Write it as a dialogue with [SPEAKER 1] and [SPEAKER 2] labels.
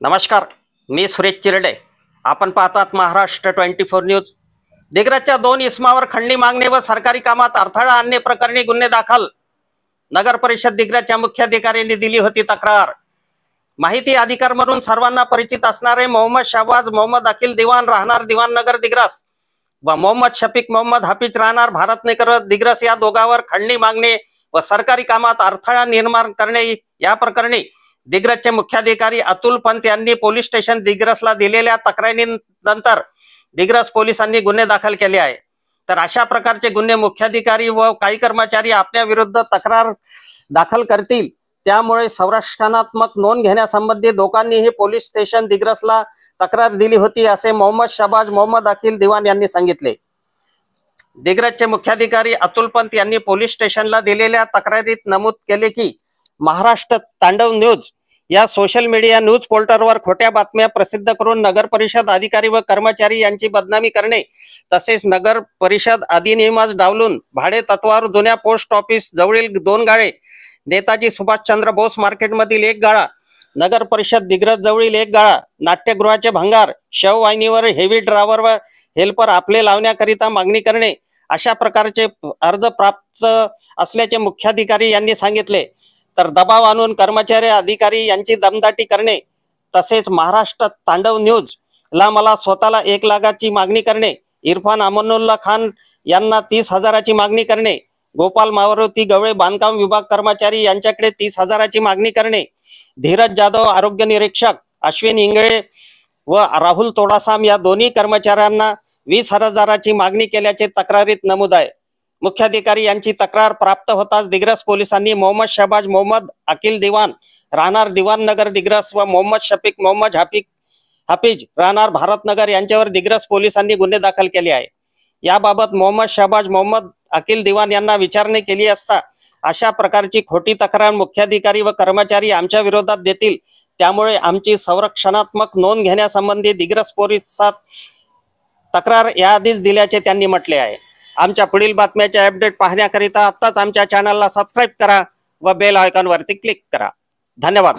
[SPEAKER 1] नमस्कार, मी सुरेश चिरडे. आपण पाहतात महाराष्ट्र 24 न्यूज. दिग्रजच्या 2 इसमावर खंडणी मागणे व सरकारी कामात अडथळा आणणे प्रकरणी गुन्हे दाखल. नगर परिषद दिग्रजच्या मुख्याधिकाऱ्यांनी दिली होती तक्रार. माहिती अधिकार म्हणून सर्वांना परिचित असणारे मोहम्मद शहबाज मोहम्मद अकील दिवान राहणार दिवाननगर दिग्रस व मोहम्मद शफीक मोहम्मद हाफिज राहणार भारतनगर दिग्रस या दोघांवर खंडणी मागणे व सरकारी कामात अडथळा निर्माण करणे या प्रकरणी दिग्रजचे मुख्याधिकारी अतुल पंत यांनी पोलीस स्टेशन दिग्रसला दिलेल्या तक्रारीनंतर दिग्रस पोलिसांनी गुन्हे दाखल केले आहे. तर अशा प्रकारचे गुन्हे मुख्याधिकारी व काही कर्मचारी आपल्या विरुद्ध तक्रार दाखल करतील, त्यामुळे संरक्षणात्मक नोंद घेण्यासंबंधी दोघांनीही पोलीस स्टेशन दिग्रसला तक्रार दिली होती, असे मोहम्मद शहबाज मोहम्मद अकील दिवान यांनी सांगितले. दिग्रजचे मुख्याधिकारी अतुल पंत यांनी पोलीस स्टेशनला दिलेल्या तक्रारीत नमूद केले की महाराष्ट्र तांडव न्यूज या सोशल मीडिया न्यूज पोर्टलवर खोट्या बातम्या प्रसिद्ध करून नगर परिषद अधिकारी व कर्मचारी यांची बदनामी करणे, तसेच नगर परिषद अधिनियमास डावलून भाडे तत्वावर जुन्या पोस्ट ऑफिस जवळील 2 गाळे, नेताजी सुभाषचंद्र बोस मार्केटमधील 1 गाळा, नगर परिषद दिग्रज जवळील 1 गाळा, नाट्यगृहाचे भंगार, शववाहिनीवर हेवी ड्रायव्हर व हेल्पर आपले लावण्याकरिता मागणी करणे, अशा प्रकारचे अर्ज प्राप्त असल्याचे मुख्याधिकारी यांनी सांगितले. तर दबाव आणून कर्मचारी अधिकारी यांची दमदाटी करणे, तसेच महाराष्ट्र तांडव न्यूज ला मला स्वतःला 1 लाखाची मागणी करणे, इरफान अमनुल्ला खान यांना 30,000ची मागणी करणे, गोपाल मारुती गवळे बांधकाम विभाग कर्मचारी यांच्याकडे 30,000ची मागणी करणे, धीरज जाधव आरोग्य निरीक्षक, अश्विन इंगळे व राहुल तोडासाम या दोन्ही कर्मचाऱ्यांना 20,000ची मागणी केल्याचे तक्रारीत नमूद आहे. मुख्याधिकारी यांची तक्रार प्राप्त होताच दिग्रस पोलिसांनी मोहम्मद शहबाज मोहम्मद अकील दिवान राहणार दिवाननगर दिग्रस व मोहम्मद शफीक मोहम्मद हाफिज राहणार भारतनगर यांच्यावर दिग्रस पोलिसांनी गुन्हे दाखल केले आहे. याबाबत मोहम्मद शहबाज मोहम्मद अकील दिवान यांना विचारणे केली असता अशा प्रकारची खोटी तक्रार मुख्याधिकारी व कर्मचारी आमच्या विरोधात देतील, त्यामुळे आमची संरक्षणात्मक नोंद घेण्यासंबंधी दिग्रस पोलिसात तक्रार याआधीच दिल्याचे त्यांनी म्हटले आहे. आमच्या पुढील बातम्याचे अपडेट पाहण्याकरिता आत्ताच आमच्या चॅनलला सबस्क्राईब करा व बेल आयकॉनवरती क्लिक करा. धन्यवाद.